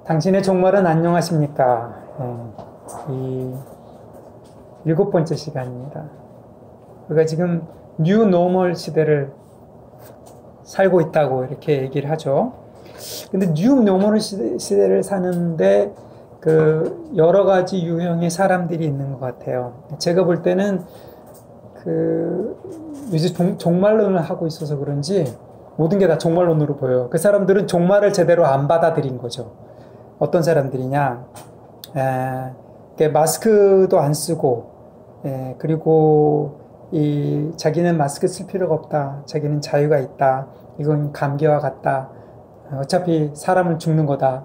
당신의 종말은 안녕하십니까? 이 7번째 시간입니다. 우리가 지금 뉴 노멀 시대를 살고 있다고 이렇게 얘기를 하죠. 근데 뉴 노멀 시대를 사는데 그 여러 가지 유형의 사람들이 있는 것 같아요. 제가 볼 때는 요새 종말론을 하고 있어서 그런지 모든 게 다 종말론으로 보여요. 그 사람들은 종말을 제대로 안 받아들인 거죠. 어떤 사람들이냐, 마스크도 안 쓰고, 그리고 자기는 마스크 쓸 필요가 없다. 자기는 자유가 있다. 이건 감기와 같다. 어차피 사람은 죽는 거다.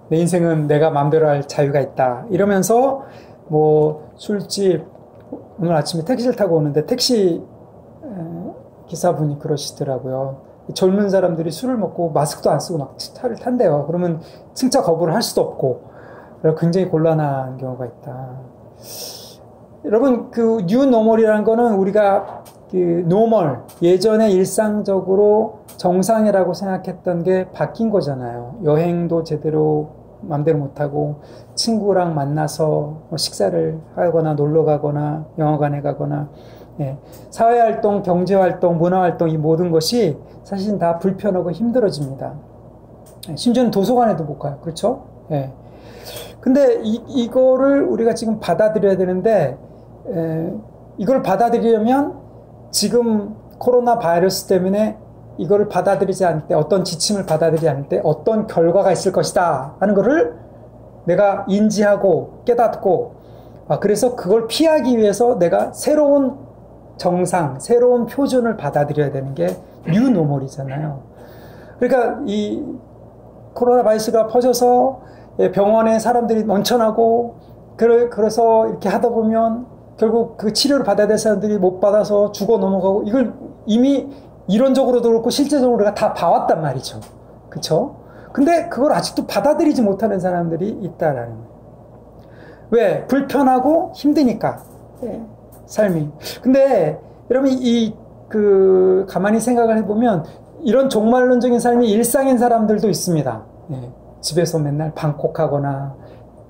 내 인생은 내가 마음대로 할 자유가 있다. 이러면서 뭐 술집, 오늘 아침에 택시를 타고 오는데 택시 기사분이 그러시더라고요. 젊은 사람들이 술을 먹고 마스크도 안 쓰고 막 차를 탄대요. 그러면 승차 거부를 할 수도 없고 굉장히 곤란한 경우가 있다. 여러분, 그 뉴 노멀이라는 거는 우리가 그 노멀, 예전에 일상적으로 정상이라고 생각했던 게 바뀐 거잖아요. 여행도 제대로 마음대로 못하고 친구랑 만나서 식사를 하거나 놀러 가거나 영화관에 가거나 사회활동, 경제활동, 문화활동 이 모든 것이 사실 다 불편하고 힘들어집니다. 심지어는 도서관에도 못 가요. 그렇죠? 근데 이거를 우리가 지금 받아들여야 되는데 이걸 받아들이려면 지금 코로나 바이러스 때문에 이거를 받아들이지 않을 때, 어떤 지침을 받아들이지 않을 때 어떤 결과가 있을 것이다 하는 거를 내가 인지하고 깨닫고, 그래서 그걸 피하기 위해서 내가 새로운 정상, 새로운 표준을 받아들여야 되는 게 뉴 노멀이잖아요. 그러니까 이 코로나 바이러스가 퍼져서 병원에 사람들이 넘쳐나고, 그래서 이렇게 하다 보면 결국 그 치료를 받아야 될 사람들이 못 받아서 죽어 넘어가고, 이걸 이미 이론적으로도 그렇고 실제적으로 우리가 다 봐왔단 말이죠. 그쵸? 근데 그걸 아직도 받아들이지 못하는 사람들이 있다라는 거예요. 왜? 불편하고 힘드니까. 삶이. 근데 여러분 가만히 생각을 해보면 이런 종말론적인 삶이 일상인 사람들도 있습니다. 집에서 맨날 방콕하거나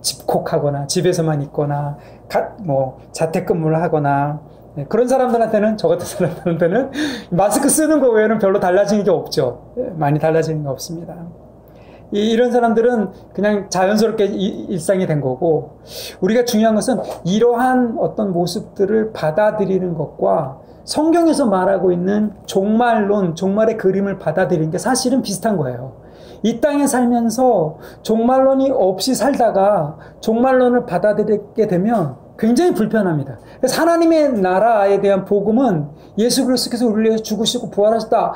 집콕하거나 집에서만 있거나 자택근무를 하거나 그런 사람들한테는, 저 같은 사람들한테는 마스크 쓰는 거 외에는 별로 달라지는 게 없죠. 많이 달라지는 게 없습니다. 이런 사람들은 그냥 자연스럽게 일상이 된 거고, 우리가 중요한 것은 이러한 어떤 모습들을 받아들이는 것과 성경에서 말하고 있는 종말론, 종말의 그림을 받아들이는 게 사실은 비슷한 거예요. 이 땅에 살면서 종말론이 없이 살다가 종말론을 받아들이게 되면 굉장히 불편합니다. 그래서 하나님의 나라에 대한 복음은 예수 그리스도께서 우리를 위해서 죽으시고 부활하셨다.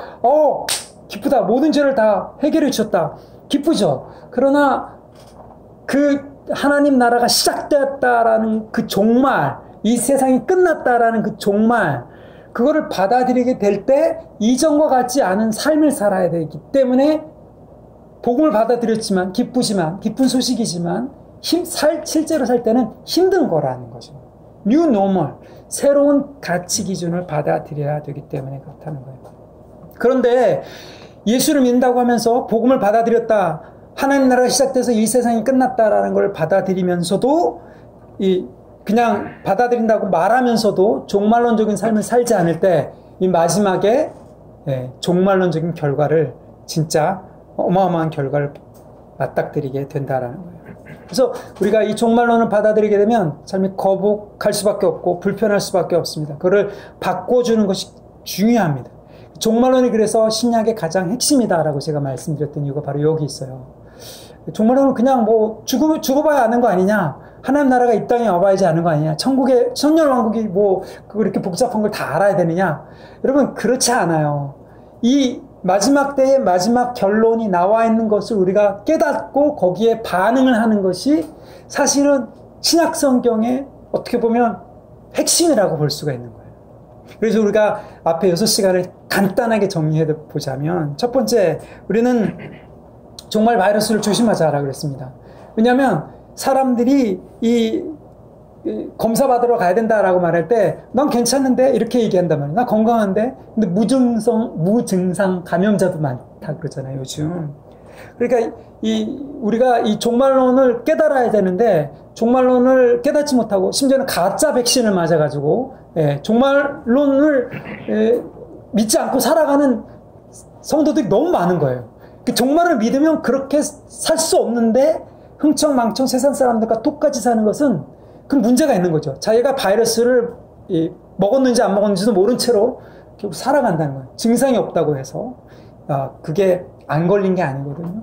기쁘다. 모든 죄를 다 해결해 주셨다. 기쁘죠. 그러나 그 하나님 나라가 시작되었다라는 그 종말, 이 세상이 끝났다라는 그 종말, 그거를 받아들이게 될 때 이전과 같지 않은 삶을 살아야 되기 때문에 복음을 받아들였지만 기쁜 소식이지만 실제로 살 때는 힘든 거라는 거죠. 뉴 노멀, 새로운 가치 기준을 받아들여야 되기 때문에 그렇다는 거예요. 그런데 예수를 믿는다고 하면서 복음을 받아들였다, 하나님 나라가 시작돼서 이 세상이 끝났다라는 걸 받아들이면서도 그냥 받아들인다고 말하면서도 종말론적인 삶을 살지 않을 때 이 마지막에 종말론적인 결과를, 진짜 어마어마한 결과를 맞닥뜨리게 된다라는 거예요. 그래서 우리가 이 종말론을 받아들이게 되면 삶이 거북할 수밖에 없고 불편할 수밖에 없습니다. 그거를 바꿔주는 것이 중요합니다. 종말론이 그래서 신약의 가장 핵심이다라고 제가 말씀드렸던 이유가 바로 여기 있어요. 종말론은 그냥 죽어봐야 아는 거 아니냐, 하나님 나라가 이 땅에 와봐야지 아는 거 아니냐, 천국의 천년왕국이 그렇게 복잡한 걸 다 알아야 되느냐. 여러분, 그렇지 않아요. 이 마지막 때의 마지막 결론이 나와 있는 것을 우리가 깨닫고 거기에 반응을 하는 것이 사실은 신약 성경의 어떻게 보면 핵심이라고 볼 수가 있는 거예요. 그래서 우리가 앞에 6시간을 간단하게 정리해 보자면, 첫 번째, 우리는 정말 바이러스를 조심하자라고 그랬습니다. 왜냐하면 사람들이 검사 받으러 가야 된다라고 말할 때, 난 괜찮은데 이렇게 얘기한단 말이에요. 나 건강한데. 근데 무증상 감염자도 많다 그러잖아요, 요즘. 그러니까 우리가 이 종말론을 깨달아야 되는데 종말론을 깨닫지 못하고 심지어는 가짜 백신을 맞아가지고 종말론을 믿지 않고 살아가는 성도들이 너무 많은 거예요. 그 종말을 믿으면 그렇게 살 수 없는데 흥청망청 세상 사람들과 똑같이 사는 것은 그 문제가 있는 거죠. 자기가 바이러스를 먹었는지 안 먹었는지도 모른 채로 결국 살아간다는 거예요. 증상이 없다고 해서 그게 안 걸린 게 아니거든요.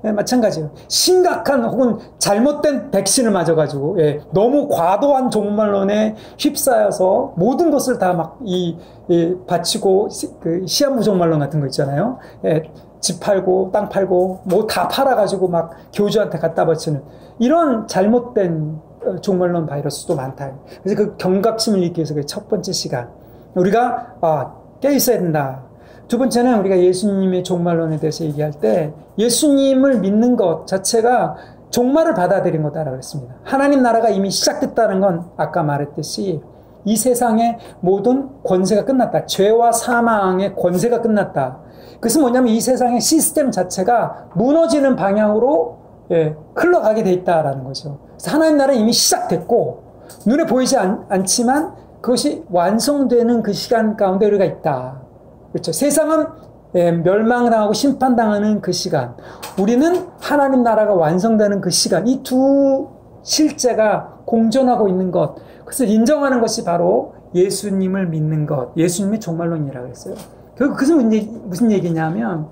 마찬가지예요. 심각한 혹은 잘못된 백신을 맞아가지고 너무 과도한 종말론에 휩싸여서 모든 것을 다 막 바치고 그 시한부 종말론 같은 거 있잖아요. 집 팔고 땅 팔고 뭐 다 팔아가지고 막 교주한테 갖다 바치는 이런 잘못된 종말론 바이러스도 많다. 그래서 그 경각심을 잃기 위해서 그 첫 번째 시간 우리가 깨 있어야 된다. 두 번째는 우리가 예수님의 종말론에 대해서 얘기할 때 예수님을 믿는 것 자체가 종말을 받아들인 거다라고 했습니다. 하나님 나라가 이미 시작됐다는 건 아까 말했듯이 이 세상의 모든 권세가 끝났다. 죄와 사망의 권세가 끝났다. 그것은 뭐냐면 이 세상의 시스템 자체가 무너지는 방향으로 흘러가게 돼 있다라는 거죠. 그래서 하나님 나라는 이미 시작됐고 눈에 보이지 않지만 그것이 완성되는 그 시간 가운데 우리가 있다. 그렇죠. 세상은 멸망당하고 심판당하는 그 시간, 우리는 하나님 나라가 완성되는 그 시간, 이 두 실제가 공존하고 있는 것, 그것을 인정하는 것이 바로 예수님을 믿는 것, 예수님의 종말론이라고 했어요. 결국 그것은 무슨 얘기냐면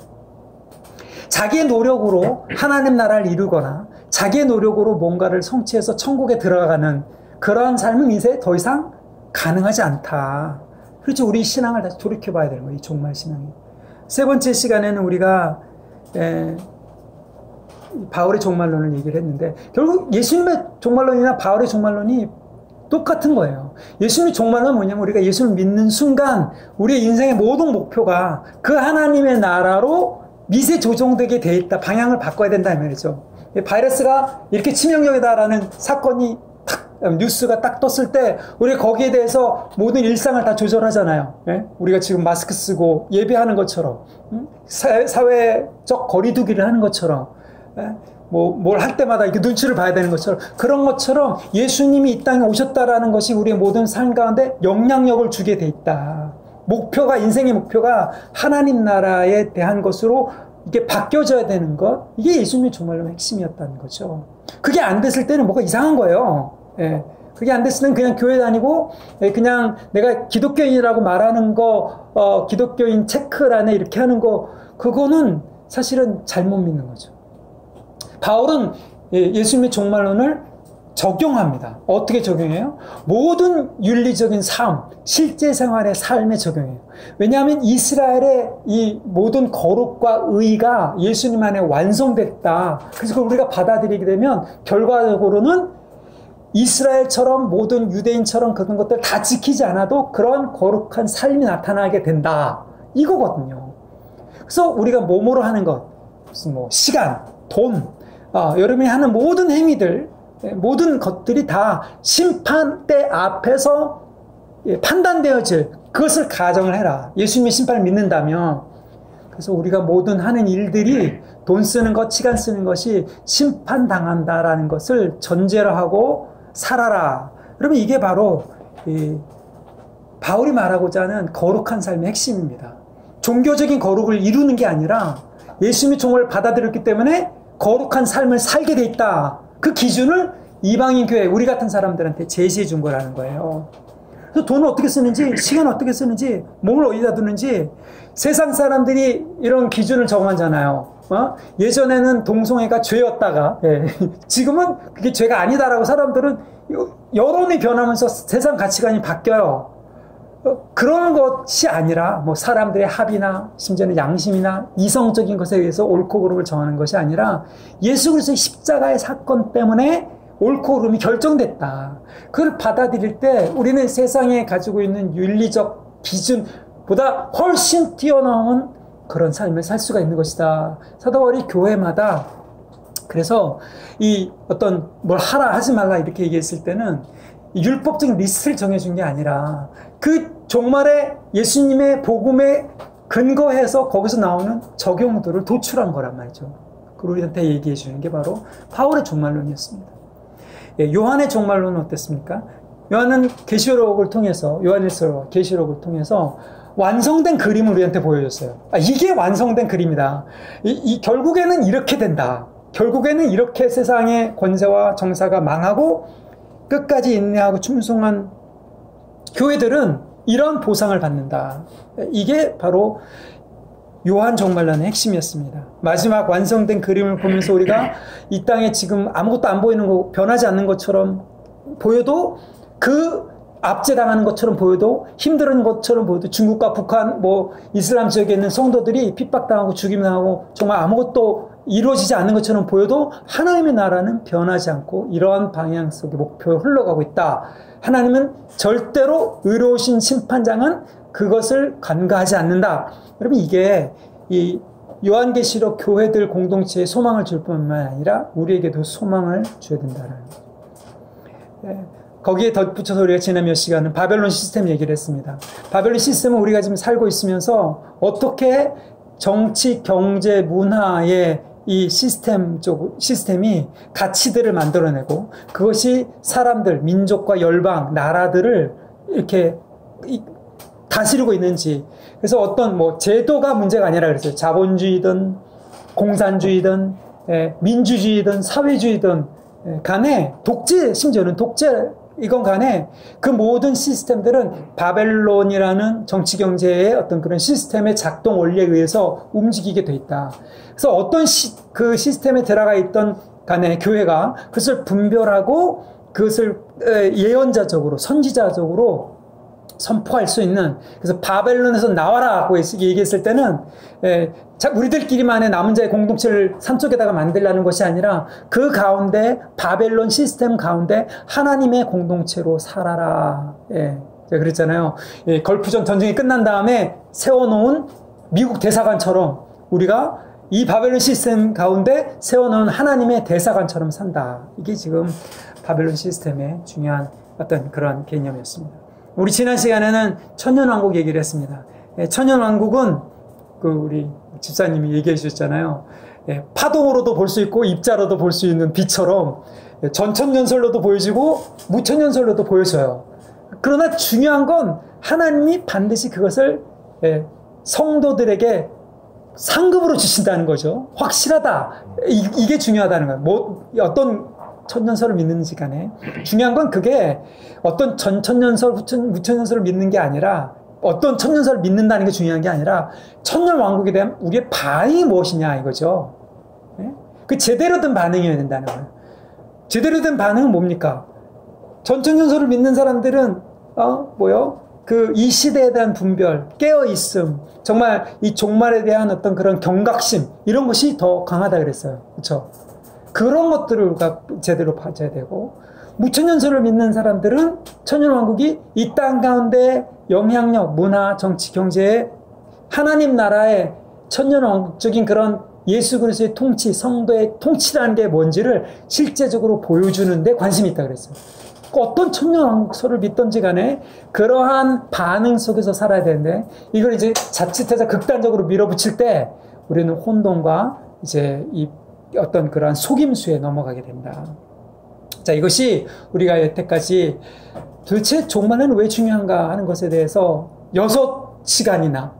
자기의 노력으로 하나님 나라를 이루거나 자기의 노력으로 뭔가를 성취해서 천국에 들어가는 그러한 삶은 이제 더 이상 가능하지 않다. 그렇죠. 우리 신앙을 다시 돌이켜봐야 되는 거예요. 이 종말 신앙이. 세 번째 시간에는 우리가 바울의 종말론을 얘기를 했는데 결국 예수님의 종말론이나 바울의 종말론이 똑같은 거예요. 예수님의 종말론은 뭐냐면 우리가 예수를 믿는 순간 우리의 인생의 모든 목표가 그 하나님의 나라로 미세 조정되게 돼 있다. 방향을 바꿔야 된다 이 말이죠. 바이러스가 이렇게 치명적이다라는 사건이 뉴스가 딱 떴을 때 우리 거기에 대해서 모든 일상을 다 조절하잖아요. 우리가 지금 마스크 쓰고 예배하는 것처럼 사회적 거리두기를 하는 것처럼 뭘 할 때마다 이렇게 눈치를 봐야 되는 것처럼 그런 것처럼 예수님이 이 땅에 오셨다라는 것이 우리의 모든 삶 가운데 영향력을 주게 돼 있다. 목표가 인생의 목표가 하나님 나라에 대한 것으로 이게 바뀌어져야 되는 것, 이게 예수님의 종말론의 핵심이었다는 거죠. 그게 안 됐을 때는 뭐가 이상한 거예요. 그게 안 됐을 때는 그냥 교회 다니고 그냥 내가 기독교인이라고 말하는 거 기독교인 체크란에 이렇게 하는 거 그거는 사실은 잘못 믿는 거죠. 바울은 예수님의 종말론을 적용합니다. 어떻게 적용해요? 모든 윤리적인 삶, 실제 생활의 삶에 적용해요. 왜냐하면 이스라엘의 이 모든 거룩과 의가 예수님 안에 완성됐다. 그래서 그걸 우리가 받아들이게 되면 결과적으로는 이스라엘처럼 모든 유대인처럼 그런 것들 다 지키지 않아도 그런 거룩한 삶이 나타나게 된다. 이거거든요. 그래서 우리가 몸으로 하는 것, 무슨 시간, 돈, 여러분이 하는 모든 행위들, 모든 것들이 다 심판대 앞에서 판단되어질 그것을 가정을 해라. 예수님의 심판을 믿는다면. 그래서 우리가 모든 하는 일들이 돈 쓰는 것, 시간 쓰는 것이 심판당한다라는 것을 전제로 하고 살아라. 그러면 이게 바로 바울이 말하고자 하는 거룩한 삶의 핵심입니다. 종교적인 거룩을 이루는 게 아니라 예수님의 종을 받아들였기 때문에 거룩한 삶을 살게 돼 있다. 그 기준을 이방인 교회, 우리 같은 사람들한테 제시해 준 거라는 거예요. 그래서 돈을 어떻게 쓰는지, 시간을 어떻게 쓰는지, 몸을 어디다 두는지 세상 사람들이 이런 기준을 정하잖아요. 예전에는 동성애가 죄였다가 지금은 그게 죄가 아니다라고 사람들은 여론이 변하면서 세상 가치관이 바뀌어요. 그런 것이 아니라 사람들의 합의나 심지어는 양심이나 이성적인 것에 의해서 옳고 그름을 정하는 것이 아니라 예수 그리스도의 십자가의 사건 때문에 옳고 그름이 결정됐다. 그걸 받아들일 때 우리는 세상에 가지고 있는 윤리적 기준보다 훨씬 뛰어넘은 그런 삶을 살 수가 있는 것이다. 사도 바울이 교회마다 그래서 이 어떤 뭘 하라 하지 말라 이렇게 얘기했을 때는 율법적인 리스트를 정해준 게 아니라 그 종말에 예수님의 복음에 근거해서 거기서 나오는 적용들을 도출한 거란 말이죠. 그걸 우리한테 얘기해 주는 게 바로 바울의 종말론이었습니다. 예, 요한의 종말론은 어땠습니까? 요한은 계시록을 통해서, 요한일서 계시록을 통해서 완성된 그림을 우리한테 보여줬어요. 이게 완성된 그림이다. 결국에는 이렇게 된다. 결국에는 이렇게 세상의 권세와 정사가 망하고 끝까지 인내하고 충성한 교회들은 이런 보상을 받는다. 이게 바로 요한 종말론의 핵심이었습니다. 마지막 완성된 그림을 보면서 우리가 이 땅에 지금 아무것도 안 보이는 거, 변하지 않는 것처럼 보여도, 그 압제당하는 것처럼 보여도, 힘든 것처럼 보여도, 중국과 북한, 이슬람 지역에 있는 성도들이 핍박당하고 죽임당하고 정말 아무것도 이루어지지 않는 것처럼 보여도 하나님의 나라는 변하지 않고 이러한 방향 속의 목표로 흘러가고 있다. 하나님은 절대로 의로우신 심판장은 그것을 간과하지 않는다. 여러분, 이게 이 요한계시록 교회들 공동체에 소망을 줄 뿐만 아니라 우리에게도 소망을 줘야 된다는 거예요. 거기에 덧붙여서 우리가 지난 몇 시간은 바벨론 시스템 얘기를 했습니다. 바벨론 시스템은 우리가 지금 살고 있으면서 어떻게 정치, 경제, 문화의 이 시스템이 가치들을 만들어내고 그것이 사람들, 민족과 열방, 나라들을 이렇게 다스리고 있는지. 그래서 어떤 제도가 문제가 아니라 그랬어요. 자본주의든 공산주의든 민주주의든 사회주의든 간에 심지어는 독재 이건 간에 그 모든 시스템들은 바벨론이라는 정치 경제의 어떤 그런 시스템의 작동 원리에 의해서 움직이게 돼 있다. 그래서 어떤 그 시스템에 들어가 있던 간에 교회가 그것을 분별하고 그것을 예언자적으로 선지자적으로 선포할 수 있는, 그래서 바벨론에서 나와라고 얘기했을 때는 우리들끼리만의 남은 자의 공동체를 산 쪽에다가 만들라는 것이 아니라 그 가운데 바벨론 시스템 가운데 하나님의 공동체로 살아라. 제가 그랬잖아요. 걸프전 전쟁이 끝난 다음에 세워놓은 미국 대사관처럼 우리가 이 바벨론 시스템 가운데 세워놓은 하나님의 대사관처럼 산다. 이게 지금 바벨론 시스템의 중요한 어떤 그런 개념이었습니다. 우리 지난 시간에는 천년왕국 얘기를 했습니다. 천년왕국은 우리 집사님이 얘기해 주셨잖아요. 파동으로도 볼 수 있고 입자로도 볼 수 있는 빛처럼 전천년설로도 보여지고 무천년설로도 보여져요. 그러나 중요한 건 하나님이 반드시 그것을 성도들에게 상급으로 주신다는 거죠. 확실하다. 이게 중요하다는 거예요. 어떤 천년설을 믿는지 간에 중요한 건 그게 어떤 전천년설, 무천년설을 믿는 게 아니라, 어떤 천년설을 믿는다는 게 중요한 게 아니라 천년왕국에 대한 우리의 반응이 무엇이냐 이거죠. 그 제대로 된 반응이어야 된다는 거예요. 제대로 된 반응은 뭡니까? 전천년설을 믿는 사람들은 이 시대에 대한 분별, 깨어있음, 정말 이 종말에 대한 어떤 그런 경각심, 이런 것이 더 강하다 그랬어요. 그렇죠? 그런 것들을 우리가 제대로 봐줘야 되고, 무천년설을 믿는 사람들은 천년왕국이 이 땅 가운데 영향력, 문화, 정치, 경제에 하나님 나라의 천년왕국적인 그런 예수 그리스도의 통치, 성도의 통치라는 게 뭔지를 실제적으로 보여주는 데 관심이 있다 그랬어요. 어떤 천년왕국설을 믿던지 간에 그러한 반응 속에서 살아야 되는데, 이걸 이제 자칫해서 극단적으로 밀어붙일 때 우리는 혼돈과 이제 이 어떤 그러한 속임수에 넘어가게 된다. 자, 이것이 우리가 여태까지 도대체 종말은 왜 중요한가 하는 것에 대해서 6시간이나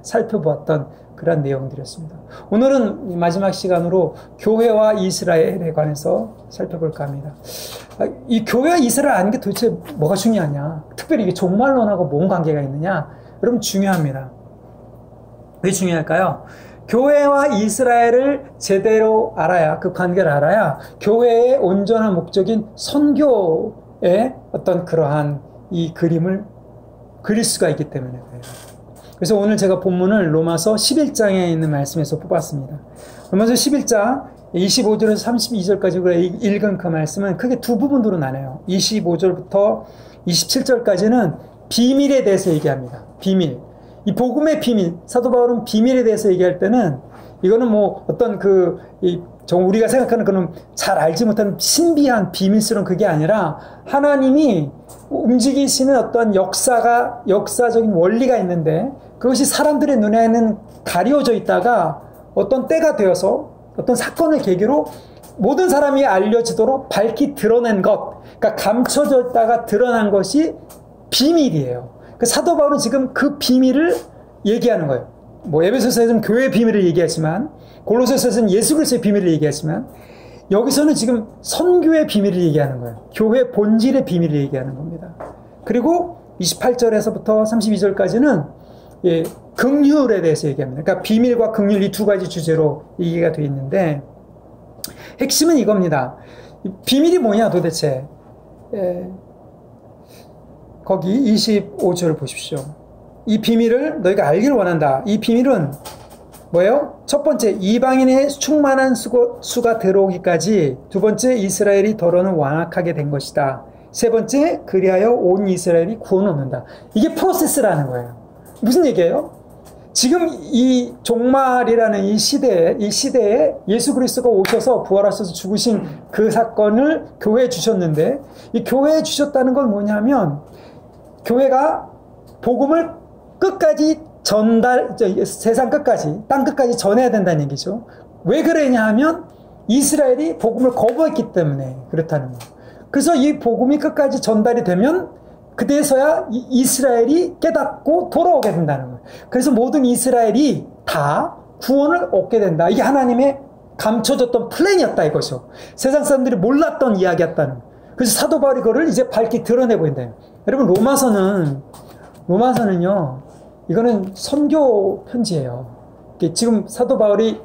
살펴보았던 그런 내용들이었습니다. 오늘은 마지막 시간으로 교회와 이스라엘에 관해서 살펴볼까 합니다. 이 교회와 이스라엘 아는 게 도대체 뭐가 중요하냐? 특별히 이게 종말론하고 뭔 관계가 있느냐? 여러분, 중요합니다. 왜 중요할까요? 교회와 이스라엘을 제대로 알아야, 그 관계를 알아야 교회의 온전한 목적인 선교의 어떤 그러한 이 그림을 그릴 수가 있기 때문에 그래요. 그래서 오늘 제가 본문을 로마서 11장에 있는 말씀에서 뽑았습니다. 로마서 11장 25절에서 32절까지 우리가 읽은 그 말씀은 크게 두 부분으로 나눠요. 25절부터 27절까지는 비밀에 대해서 얘기합니다. 비밀. 이 복음의 비밀, 사도 바울은 비밀에 대해서 얘기할 때는 이거는 어떤 우리가 생각하는 그런 잘 알지 못하는 신비한 비밀스러운 그게 아니라 하나님이 움직이시는 어떤 역사적인 원리가 있는데 그것이 사람들의 눈에는 가려져 있다가 어떤 때가 되어서 어떤 사건을 계기로 모든 사람이 알려지도록 밝히 드러낸 것, 그러니까 감춰졌다가 드러난 것이 비밀이에요. 그 사도 바울은 지금 그 비밀을 얘기하는 거예요. 뭐 에베소서에서는 교회의 비밀을 얘기하지만, 골로새서에서는 예수 그리스도의 비밀을 얘기하지만, 여기서는 지금 선교의 비밀을 얘기하는 거예요. 교회 본질의 비밀을 얘기하는 겁니다. 그리고 28절에서부터 32절까지는 예, 긍휼에 대해서 얘기합니다. 그러니까 비밀과 긍휼 이 두 가지 주제로 얘기가 되어 있는데, 핵심은 이겁니다. 비밀이 뭐냐 도대체. 거기 25절 보십시오. 이 비밀을 너희가 알기를 원한다. 이 비밀은 뭐예요? 첫 번째, 이방인의 충만한 수가 들어오기까지. 두 번째, 이스라엘이 더러는 완악하게 된 것이다. 세 번째, 그리하여 온 이스라엘이 구원을 얻는다. 이게 프로세스라는 거예요. 무슨 얘기예요? 지금 이 종말이라는 이 시대에 예수 그리스도가 오셔서 부활하셔서 죽으신 그 사건을 교회에 주셨는데, 이 교회에 주셨다는 건 뭐냐면, 교회가 복음을 끝까지 세상 끝까지, 땅 끝까지 전해야 된다는 얘기죠. 왜 그러냐 하면, 이스라엘이 복음을 거부했기 때문에 그렇다는 거예요. 그래서 이 복음이 끝까지 전달이 되면, 그때서야 이스라엘이 깨닫고 돌아오게 된다는 거예요. 그래서 모든 이스라엘이 다 구원을 얻게 된다. 이게 하나님의 감춰졌던 플랜이었다 이거죠. 세상 사람들이 몰랐던 이야기였다는 거예요. 그래서 사도 바울이 그거를 이제 밝히 드러내고 있는데요. 여러분 로마서는요, 이거는 선교 편지예요. 지금 사도 바울이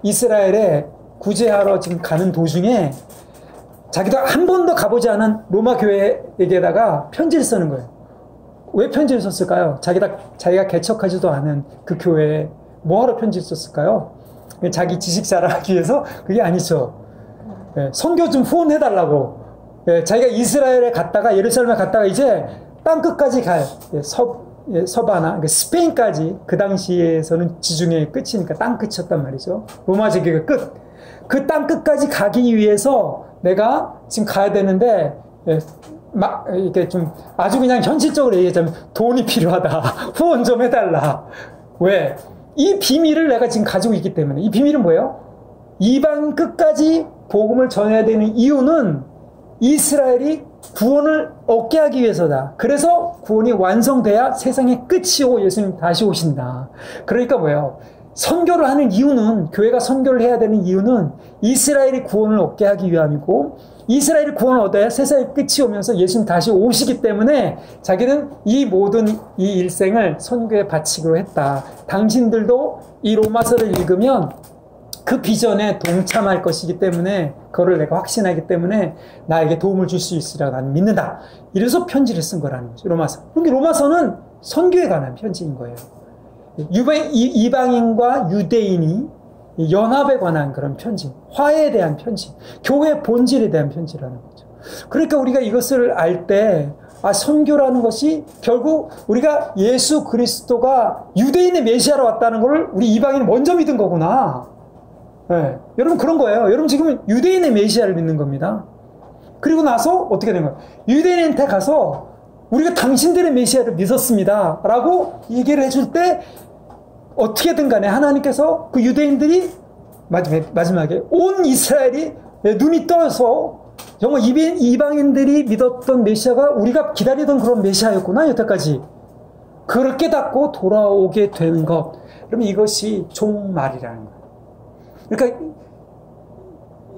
이스라엘에 구제하러 지금 가는 도중에 자기도 한 번도 가보지 않은 로마 교회에게다가 편지를 쓰는 거예요. 왜 편지를 썼을까요? 자기가 개척하지도 않은 그 교회에 뭐하러 편지를 썼을까요? 자기 지식 자랑하기 위해서? 그게 아니죠. 선교 좀 후원해달라고. 자기가 이스라엘에 갔다가, 예루살렘에 갔다가 이제 땅 끝까지 갈, 서바나, 그러니까 스페인까지, 그 당시에서는 지중해의 끝이니까 땅 끝이었단 말이죠. 로마 제국의 끝. 그 땅 끝까지 가기 위해서 내가 지금 가야 되는데, 이렇게 좀 아주 그냥 현실적으로 얘기하자면 돈이 필요하다. 후원 좀 해달라. 왜? 이 비밀을 내가 지금 가지고 있기 때문에. 이 비밀은 뭐예요? 이방 끝까지 복음을 전해야 되는 이유는 이스라엘이 구원을 얻게 하기 위해서다. 그래서 구원이 완성돼야 세상의 끝이 오고 예수님 다시 오신다. 그러니까 뭐예요? 선교를 하는 이유는, 교회가 선교를 해야 되는 이유는 이스라엘이 구원을 얻게 하기 위함이고, 이스라엘이 구원을 얻어야 세상의 끝이 오면서 예수님 다시 오시기 때문에 자기는 이 모든 이 일생을 선교에 바치기로 했다. 당신들도 이 로마서를 읽으면 그 비전에 동참할 것이기 때문에, 그거를 내가 확신하기 때문에 나에게 도움을 줄 수 있으리라 나는 믿는다. 이래서 편지를 쓴 거라는 거죠. 로마서. 그러니까 로마서는 선교에 관한 편지인 거예요. 이방인과 유대인이 연합에 관한 그런 편지, 화해에 대한 편지, 교회 본질에 대한 편지라는 거죠. 그러니까 우리가 이것을 알 때, 선교라는 것이 결국 우리가 예수 그리스도가 유대인의 메시아로 왔다는 것을 우리 이방인이 먼저 믿은 거구나. 네. 여러분 그런 거예요. 여러분 지금 유대인의 메시아를 믿는 겁니다. 그리고 나서 어떻게 된 거예요? 유대인한테 가서 우리가 당신들의 메시아를 믿었습니다 라고 얘기를 해줄 때, 어떻게든 간에 하나님께서 그 유대인들이 마지막에 온 이스라엘이 눈이 떠서 정말 이방인들이 믿었던 메시아가 우리가 기다리던 그런 메시아였구나, 여태까지. 그걸 깨닫고 돌아오게 되는 것. 그러면 이것이 종말이라는 거예요. 그러니까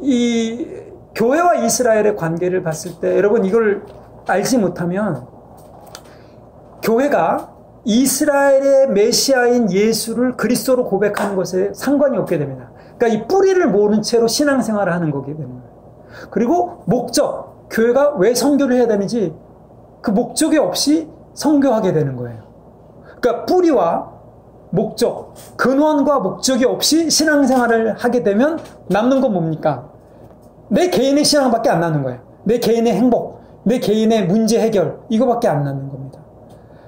이 교회와 이스라엘의 관계를 봤을 때, 여러분 이걸 알지 못하면 교회가 이스라엘의 메시아인 예수를 그리스도로 고백하는 것에 상관이 없게 됩니다. 그러니까 이 뿌리를 모르는 채로 신앙생활을 하는 거게 되는 거예요. 그리고 목적, 교회가 왜 선교를 해야 되는지 그 목적이 없이 선교하게 되는 거예요. 그러니까 뿌리와 목적, 근원과 목적이 없이 신앙생활을 하게 되면 남는 건 뭡니까? 내 개인의 신앙밖에 안 남는 거예요. 내 개인의 행복, 내 개인의 문제 해결, 이거밖에 안 남는 겁니다.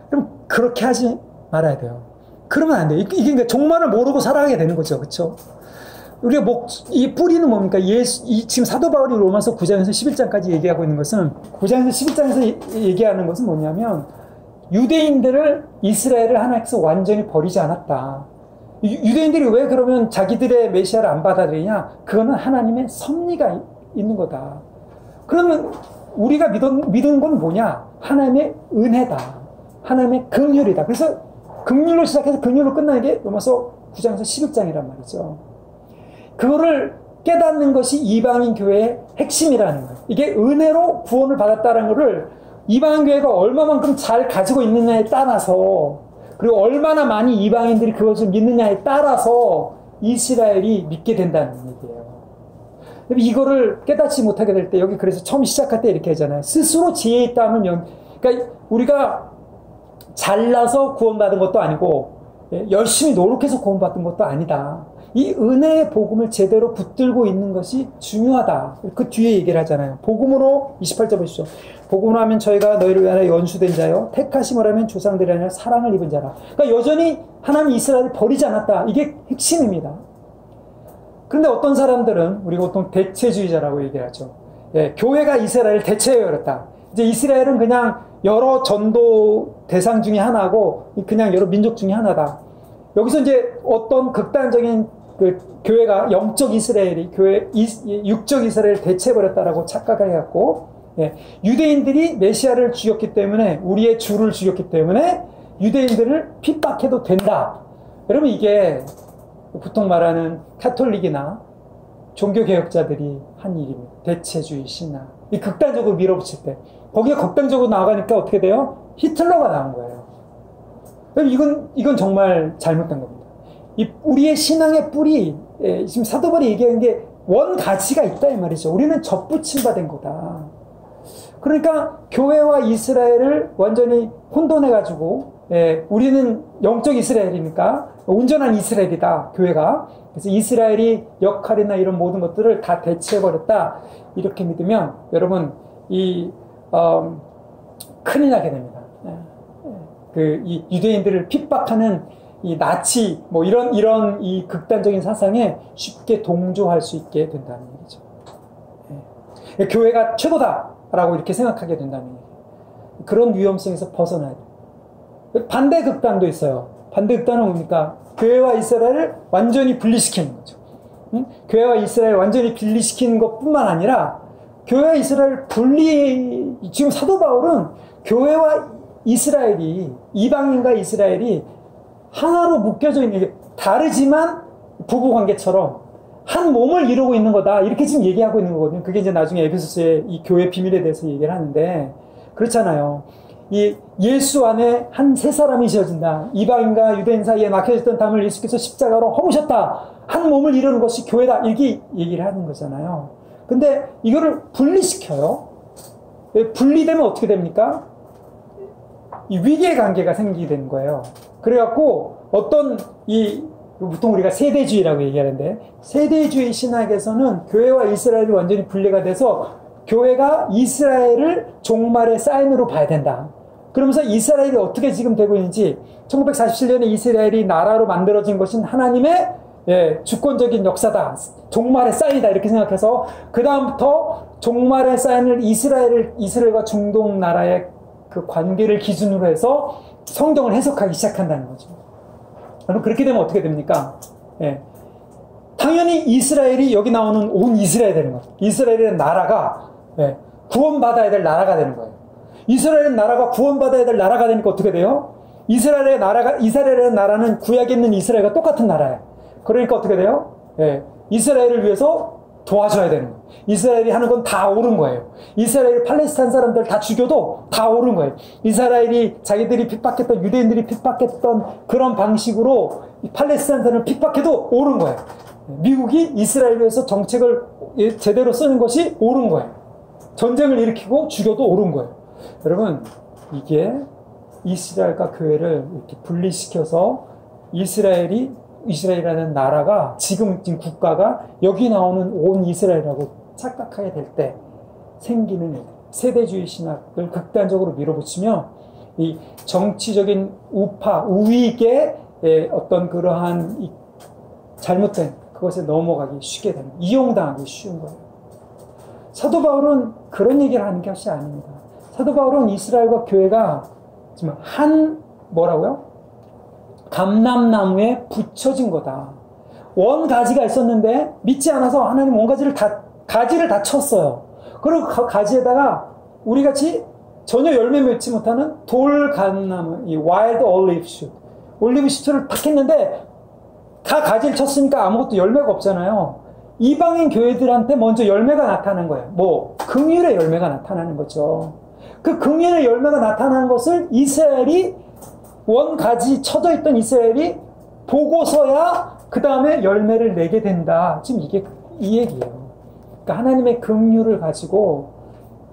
그럼 그렇게 하지 말아야 돼요. 그러면 안 돼요. 이게 그러니까 종말을 모르고 살아가게 되는 거죠. 그렇죠? 우리가 이 뿌리는 뭡니까? 지금 사도 바울이 로마서 9장에서 11장까지 얘기하고 있는 것은, 9장에서 11장에서 얘기하는 것은 뭐냐면, 유대인들을, 이스라엘을 하나님께서 완전히 버리지 않았다. 유대인들이 왜 그러면 자기들의 메시아를 안 받아들이냐? 그거는 하나님의 섭리가 있는 거다. 그러면 우리가 믿은 건 뭐냐? 하나님의 은혜다. 하나님의 긍휼이다. 그래서 긍휼로 시작해서 긍휼로 끝나는 게 로마서 9장에서 11장이란 말이죠. 그거를 깨닫는 것이 이방인 교회의 핵심이라는 거예요. 이게 은혜로 구원을 받았다는 것을 이방인 교회가 얼마만큼 잘 가지고 있느냐에 따라서, 그리고 얼마나 많이 이방인들이 그것을 믿느냐에 따라서 이스라엘이 믿게 된다는 얘기예요. 이거를 깨닫지 못하게 될 때, 여기 그래서 처음 시작할 때 이렇게 하잖아요. 스스로 지혜 있다면, 그러니까 우리가 잘나서 구원받은 것도 아니고 열심히 노력해서 구원받은 것도 아니다. 이 은혜의 복음을 제대로 붙들고 있는 것이 중요하다. 그 뒤에 얘기를 하잖아요. 복음으로 28절 보십시오. 복음으로 하면 저희가 너희를 위하여 연수된 자요 택하심을 하면 조상들이 아니라 사랑을 입은 자라. 그러니까 여전히 하나님 이스라엘을 버리지 않았다. 이게 핵심입니다. 그런데 어떤 사람들은 우리가 보통 대체주의자라고 얘기를 하죠. 예, 교회가 이스라엘을 대체해버렸다. 이제 이스라엘은 그냥 여러 전도 대상 중에 하나고 그냥 여러 민족 중에 하나다. 여기서 이제 어떤 극단적인 그 교회가 영적 이스라엘이 육적 이스라엘을 대체해버렸다라고 착각을 해갖고, 예, 유대인들이 메시아를 죽였기 때문에, 우리의 주를 죽였기 때문에 유대인들을 핍박해도 된다. 여러분, 이게 보통 말하는 카톨릭이나 종교개혁자들이 한 일입니다. 대체주의 신앙. 이 극단적으로 밀어붙일 때. 거기에 극단적으로 나가니까 어떻게 돼요? 히틀러가 나온 거예요. 이건 정말 잘못된 겁니다. 우리의 신앙의 뿌리, 지금 사도 바울이 얘기하는 게 원 가치가 있다 이 말이죠. 우리는 접붙임 받은 거다. 그러니까 교회와 이스라엘을 완전히 혼돈해가지고, 우리는 영적 이스라엘이니까 온전한 이스라엘이다, 교회가. 그래서 이스라엘이 역할이나 이런 모든 것들을 다 대체해버렸다. 이렇게 믿으면 여러분 큰일 나게 됩니다. 이 유대인들을 핍박하는 이 나치 뭐 이런 이 극단적인 사상에 쉽게 동조할 수 있게 된다는 얘기죠. 교회가 최고다라고 이렇게 생각하게 된다는 얘기예요. 그런 위험성에서 벗어나야 돼요. 반대 극단도 있어요. 반대 극단은 뭡니까? 교회와 이스라엘을 완전히 분리시키는 거죠. 교회와 이스라엘을 완전히 분리시키는 것뿐만 아니라 교회와 이스라엘 지금 사도 바울은 교회와 이스라엘이, 이방인과 이스라엘이 하나로 묶여져 있는 게 다르지만 부부관계처럼 한 몸을 이루고 있는 거다. 이렇게 지금 얘기하고 있는 거거든요. 그게 이제 나중에 에베소서의 이 교회 비밀에 대해서 얘기를 하는데, 그렇잖아요. 이 예수 안에 한 세 사람이 지어진다. 이방인과 유대인 사이에 막혀졌던 담을 예수께서 십자가로 허무셨다. 한 몸을 이루는 것이 교회다. 이렇게 얘기를 하는 거잖아요. 근데 이거를 분리시켜요. 분리되면 어떻게 됩니까? 이 위계 관계가 생기게 되는 거예요. 그래갖고 보통 우리가 세대주의라고 얘기하는데, 세대주의 신학에서는 교회와 이스라엘이 완전히 분리가 돼서 교회가 이스라엘을 종말의 사인으로 봐야 된다. 그러면서 이스라엘이 어떻게 지금 되고 있는지, 1947년에 이스라엘이 나라로 만들어진 것은 하나님의 주권적인 역사다. 종말의 사인이다. 이렇게 생각해서 그 다음부터 종말의 사인을 이스라엘과 중동 나라의 그 관계를 기준으로 해서 성경을 해석하기 시작한다는 거죠. 그럼 그렇게 되면 어떻게 됩니까? 당연히 이스라엘이, 여기 나오는 온 이스라엘이 되는 거죠. 이스라엘이라는 나라가 구원받아야 될 나라가 되는 거예요. 이스라엘은 나라가 구원받아야 될 나라가 되니까 어떻게 돼요? 이스라엘의 나라는 구약에 있는 이스라엘과 똑같은 나라예요. 그러니까 어떻게 돼요? 이스라엘을 위해서 도와줘야 되는 거예요. 이스라엘이 하는 건 다 옳은 거예요. 이스라엘이 팔레스타인 사람들 다 죽여도 다 옳은 거예요. 이스라엘이 자기들이 핍박했던, 유대인들이 핍박했던 그런 방식으로 팔레스타인 사람을 핍박해도 옳은 거예요. 미국이 이스라엘 위해서 정책을 제대로 쓰는 것이 옳은 거예요. 전쟁을 일으키고 죽여도 옳은 거예요. 여러분, 이게 이스라엘과 교회를 이렇게 분리시켜서 이스라엘이라는 나라가, 지금 국가가 여기 나오는 온 이스라엘이라고 착각하게 될 때 생기는 세대주의 신학을 극단적으로 밀어붙이며 이 정치적인 우익의 어떤 그러한 이 잘못된 그것에 넘어가기 쉽게 되는, 이용당하기 쉬운 거예요. 사도 바울은 그런 얘기를 하는 것이 아닙니다. 사도 바울은 이스라엘과 교회가 지금 뭐라고요? 감람나무에 붙여진 거다. 원가지가 있었는데 믿지 않아서 하나님 가지를 다 쳤어요. 그리고 가지에다가 우리 같이 전혀 열매 맺지 못하는 돌감나무, 이 와일드 올리브 슈트를 탁 했는데 다 가지를 쳤으니까 아무것도 열매가 없잖아요. 이방인 교회들한테 먼저 열매가 나타난 거예요. 긍휼의 열매가 나타나는 거죠. 그 긍휼의 열매가 나타나는 것을 이스라엘이 원가지 쳐져 있던 이스라엘이 보고서야 그 다음에 열매를 내게 된다. 지금 이게 이 얘기예요. 그러니까 하나님의 긍휼을 가지고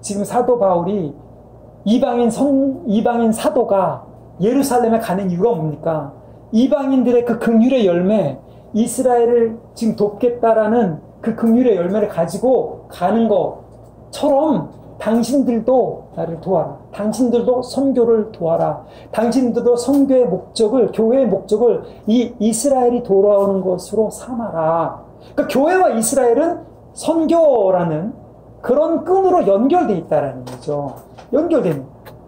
지금 사도 바울이 이방인 사도가 예루살렘에 가는 이유가 뭡니까? 이방인들의 그 긍휼의 열매, 이스라엘을 지금 돕겠다라는 그 긍휼의 열매를 가지고 가는 것처럼 당신들도 나를 도와라. 당신들도 선교를 도와라. 당신들도 선교의 목적을, 교회의 목적을 이 이스라엘이 돌아오는 것으로 삼아라. 그러니까 교회와 이스라엘은 선교라는 그런 끈으로 연결되어 있다라는 거죠. 연결된,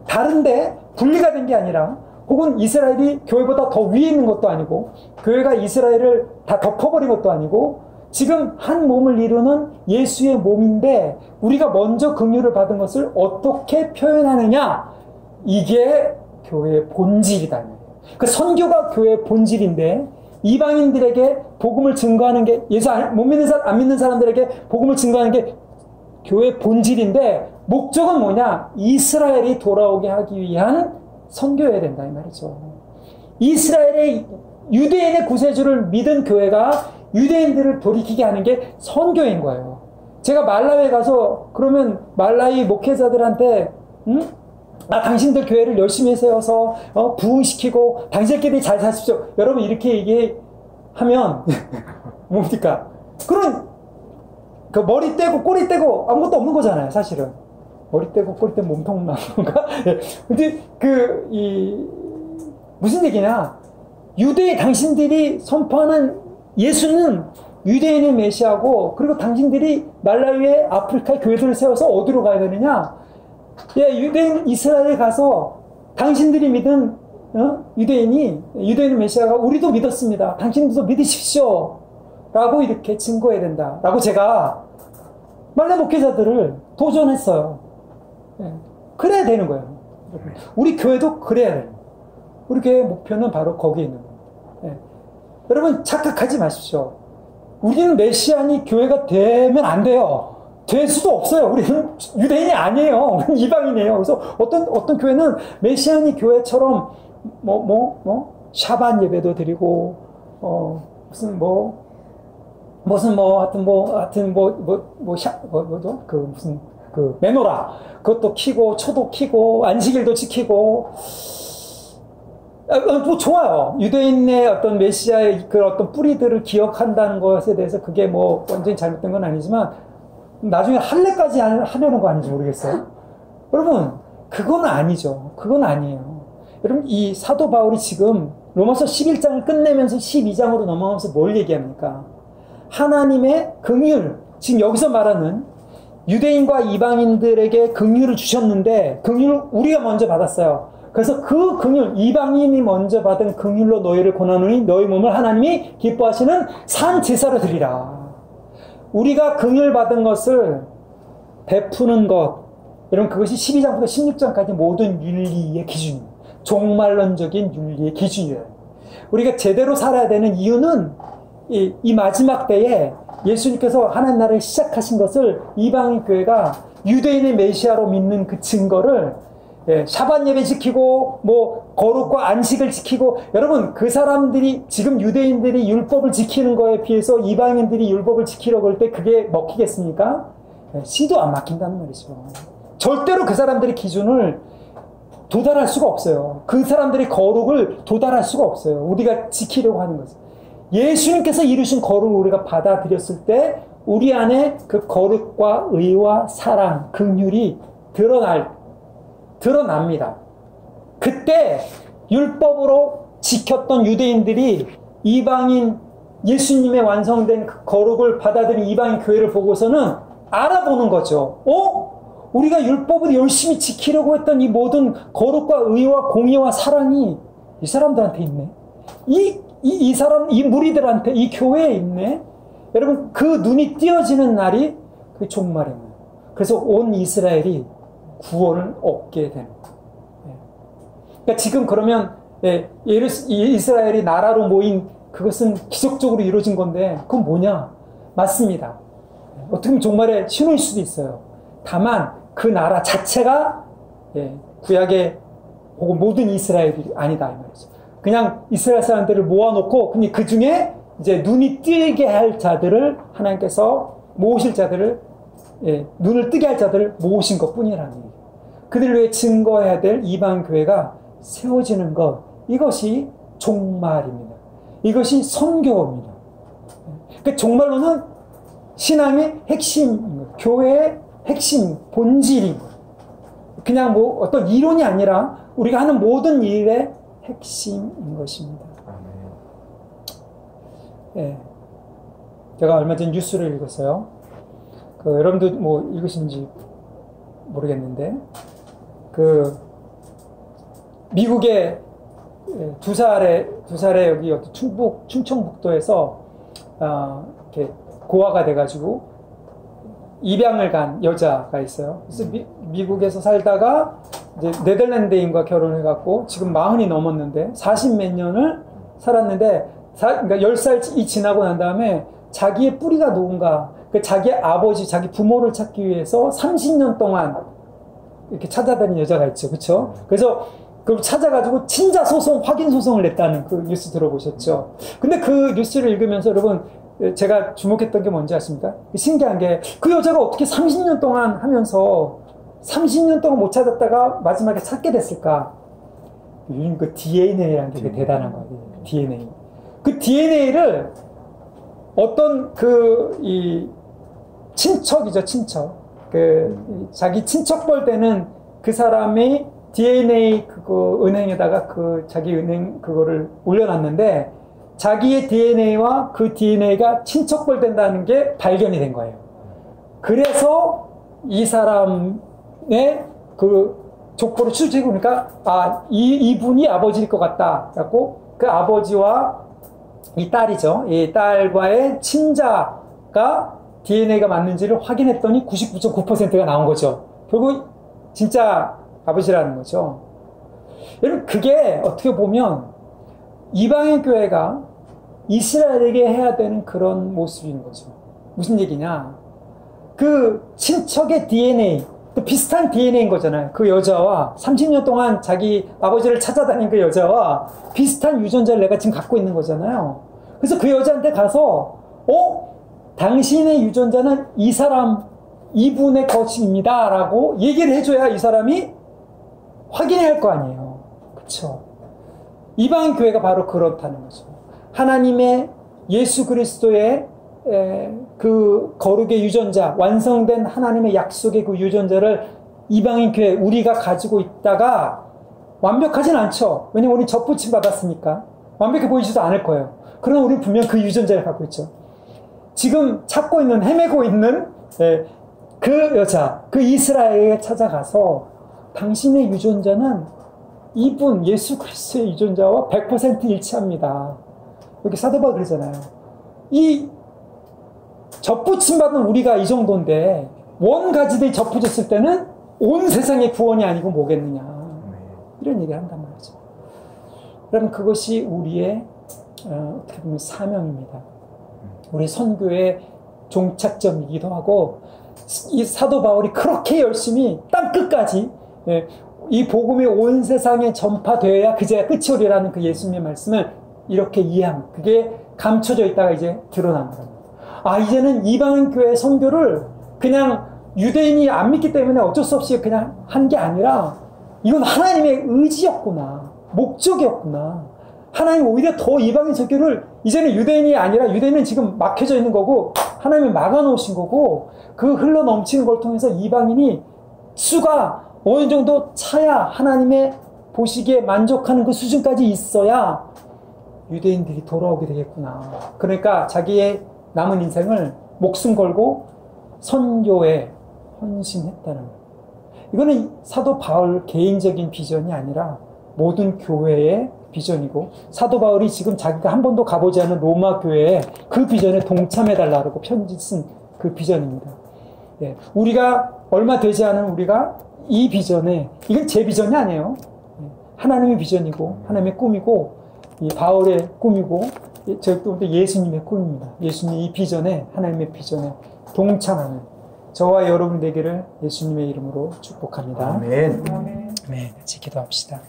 다른데 분리가 된 게 아니라, 혹은 이스라엘이 교회보다 더 위에 있는 것도 아니고, 교회가 이스라엘을 다 덮어버린 것도 아니고, 지금 한 몸을 이루는 예수의 몸인데 우리가 먼저 긍휼을 받은 것을 어떻게 표현하느냐, 이게 교회의 본질이다. 그 선교가 교회의 본질인데 이방인들에게 복음을 증거하는 게, 예수 못 믿는 사람, 안 믿는 사람들에게 복음을 증거하는 게 교회의 본질인데, 목적은 뭐냐? 이스라엘이 돌아오게 하기 위한 선교여야 된다 이 말이죠. 이스라엘의 유대인의 구세주를 믿은 교회가 유대인들을 돌이키게 하는 게 선교인 거예요. 제가 말라위에 가서 그러면 말라위 목회자들한테 당신들 교회를 열심히 세워서 부흥시키고 당신들끼리 잘 사십시오. 여러분 이렇게 얘기하면 뭡니까? 그런 그 머리 떼고 꼬리 떼고 아무것도 없는 거잖아요, 사실은. 머리 떼고 꼬리 떼고 몸통 나는 건가? 근데 무슨 얘기냐? 당신들이 선포하는 예수는 유대인의 메시아고, 그리고 당신들이 말라위의 아프리카의 교회들을 세워서 어디로 가야 되느냐? 유대인 이스라엘에 가서 당신들이 믿은 유대인의 메시아가 우리도 믿었습니다. 당신들도 믿으십시오. 라고 이렇게 증거해야 된다. 라고 제가 말라 목회자들을 도전했어요. 그래야 되는 거예요. 우리 교회도 그래야 돼요. 우리 교회의 목표는 바로 거기에 있는 거예요. 여러분 착각하지 마십시오. 우리는 메시아니 교회가 되면 안 돼요. 될 수도 없어요. 우리는 유대인이 아니에요. 우리는 이방인이에요. 그래서 어떤 교회는 메시아니 교회처럼 샤반 예배도 드리고 메노라 그것도 키고 초도 키고 안식일도 지키고 좋아요. 유대인의 어떤 메시아의 그 어떤 뿌리들을 기억한다는 것에 대해서 그게 완전히 잘못된 건 아니지만 나중에 할례까지 하려는 거 아닌지 모르겠어요. 여러분 그건 아니죠. 그건 아니에요. 여러분 이 사도 바울이 지금 로마서 11장을 끝내면서 12장으로 넘어가면서 뭘 얘기합니까? 하나님의 긍휼, 지금 여기서 말하는 유대인과 이방인들에게 긍휼을 주셨는데 긍휼을 우리가 먼저 받았어요. 그래서 그 긍휼, 이방인이 먼저 받은 긍휼로 너희를 권하노니 너희 몸을 하나님이 기뻐하시는 산 제사로 드리라. 우리가 긍휼 받은 것을 베푸는 것, 여러분 그것이 12장부터 16장까지 모든 윤리의 기준입니다. 종말론적인 윤리의 기준이에요. 우리가 제대로 살아야 되는 이유는 이 마지막 때에 예수님께서 하나님 나라를 시작하신 것을 이방인 교회가 유대인의 메시아로 믿는 그 증거를 샤반 예배 지키고 거룩과 안식을 지키고, 여러분 그 사람들이 지금 유대인들이 율법을 지키는 거에 비해서 이방인들이 율법을 지키려고 할 때 그게 먹히겠습니까? 시도 안 막힌다는 말이죠. 절대로 그 사람들의 기준을 도달할 수가 없어요. 그 사람들의 거룩을 도달할 수가 없어요. 우리가 지키려고 하는 것은. 예수님께서 이루신 거룩을 우리가 받아들였을 때 우리 안에 그 거룩과 의와 사랑, 긍휼이 드러납니다. 그때 율법으로 지켰던 유대인들이 이방인 예수님의 완성된 그 거룩을 받아들인 이방인 교회를 보고서는 알아보는 거죠. 우리가 율법을 열심히 지키려고 했던 이 모든 거룩과 의와 공의와 사랑이 이 사람들한테 있네. 이 사람, 이 무리들한테, 이 교회에 있네. 여러분, 그 눈이 띄어지는 날이 그 종말입니다. 그래서 온 이스라엘이 구원을 얻게 되는 거예요. 그러니까 지금 그러면 이스라엘이 나라로 모인 그것은 기적적으로 이루어진 건데 그건 뭐냐? 맞습니다. 어떻게 보면 종말의 신호일 수도 있어요. 다만 그 나라 자체가 구약의 혹은 모든 이스라엘이 아니다 이 말이죠. 그냥 이스라엘 사람들을 모아놓고 그냥 그 중에 이제 눈이 뜨게 할 자들을 하나님께서 모으실 자들을 눈을 뜨게 할 자들을 모으신 것뿐이라는 얘기예요. 그들을 위해 증거해야 될 이방 교회가 세워지는 것, 이것이 종말입니다. 이것이 선교입니다. 그 종말로는 신앙의 핵심인 거예요. 교회의 핵심, 본질인 거예요. 그냥 뭐 어떤 이론이 아니라 우리가 하는 모든 일의 핵심인 것입니다. 예. 제가 얼마 전 뉴스를 읽었어요. 여러분도 뭐 읽으신지 모르겠는데, 미국의 두 살에 여기 충청북도에서, 이렇게 고아가 돼가지고 입양을 간 여자가 있어요. 그래서 미국에서 살다가 이제 네덜란드인과 결혼해갖고 지금 40이 넘었는데 40몇 년을 살았는데, 그러니까 10살이 지나고 난 다음에 자기의 뿌리가 누군가, 자기 아버지, 자기 부모를 찾기 위해서 30년 동안 이렇게 찾아다니는 여자가 있죠. 그쵸? 그래서 그걸 찾아가지고 친자 소송, 확인 소송을 냈다는 그 뉴스 들어보셨죠? 근데 그 뉴스를 읽으면서 여러분, 제가 주목했던 게 뭔지 아십니까? 신기한 게 그 여자가 어떻게 30년 동안 하면서 30년 동안 못 찾았다가 마지막에 찾게 됐을까? 그 DNA라는 게 대단한 거예요. DNA. 그 DNA를 어떤 친척이죠, 친척. 자기 친척벌 되는 그 사람이 DNA 은행에다가 자기 은행 그거를 올려놨는데, 자기의 DNA와 그 DNA가 친척벌 된다는 게 발견이 된 거예요. 그래서 이 사람의 족보를 추적해 보니까, 이분이 아버지일 것 같다. 그래갖고 그 아버지와 이 딸이죠. 이 딸과의 친자가 DNA가 맞는지를 확인했더니 99.9%가 나온 거죠. 결국 진짜 아버지라는 거죠. 여러분, 그게 어떻게 보면 이방인 교회가 이스라엘에게 해야 되는 그런 모습인 거죠. 무슨 얘기냐? 그 친척의 DNA, 또 비슷한 DNA인 거잖아요. 그 여자와 30년 동안 자기 아버지를 찾아다닌 그 여자와 비슷한 유전자를 내가 지금 갖고 있는 거잖아요. 그래서 그 여자한테 가서 당신의 유전자는 이 사람, 이분의 것입니다 라고 얘기를 해줘야 이 사람이 확인해야 할 거 아니에요. 그쵸? 이방인 교회가 바로 그렇다는 거죠. 하나님의 예수 그리스도의 그 거룩의 유전자, 완성된 하나님의 약속의 그 유전자를 이방인 교회, 우리가 가지고 있다가 완벽하진 않죠. 왜냐면 우리는 접붙임 받았으니까 완벽해 보이지도 않을 거예요. 그러나 우리는 분명 그 유전자를 갖고 있죠. 지금 찾고 있는, 헤매고 있는 그 여자, 그 이스라엘에 찾아가서 당신의 유전자는 이분 예수 그리스도의 유전자와 100% 일치합니다. 여기 사도 바울 그러잖아요. 이 접붙임 받은 우리가 이 정도인데 원가지들이 접붙였을 때는 온 세상의 구원이 아니고 뭐겠느냐, 이런 얘기를 한단 말이죠. 여러분, 그것이 우리의 어떻게 보면 사명입니다. 우리 선교의 종착점이기도 하고, 이 사도 바울이 그렇게 열심히 땅끝까지 이 복음이 온 세상에 전파되어야 그제야 끝이 오리라는 그 예수님의 말씀을 이렇게 이해합니다. 그게 감춰져 있다가 이제 드러난 겁니다. 이제는 이방인 교회 선교를 그냥 유대인이 안 믿기 때문에 어쩔 수 없이 그냥 한 게 아니라 이건 하나님의 의지였구나, 목적이었구나. 하나님 오히려 더 이방인 선교를 이제는 유대인이 아니라, 유대인은 지금 막혀져 있는 거고 하나님이 막아놓으신 거고, 그 흘러 넘치는 걸 통해서 이방인이 수가 어느 정도 차야 하나님의 보시기에 만족하는 그 수준까지 있어야 유대인들이 돌아오게 되겠구나. 그러니까 자기의 남은 인생을 목숨 걸고 선교에 헌신했다는 거예요. 이거는 사도 바울 개인적인 비전이 아니라 모든 교회의 비전이고, 사도 바울이 지금 자기가 한 번도 가보지 않은 로마 교회에 그 비전에 동참해달라고 편지 쓴 그 비전입니다. 예, 우리가 얼마 되지 않은 우리가 이 비전에, 이건 제 비전이 아니에요. 하나님의 비전이고 하나님의 꿈이고, 이 바울의 꿈이고, 저희 또 예수님의 꿈입니다. 예수님 이 비전에, 하나님의 비전에 동참하는 저와 여러분 되기를 예수님의 이름으로 축복합니다. 아멘. 네, 같이 기도합시다.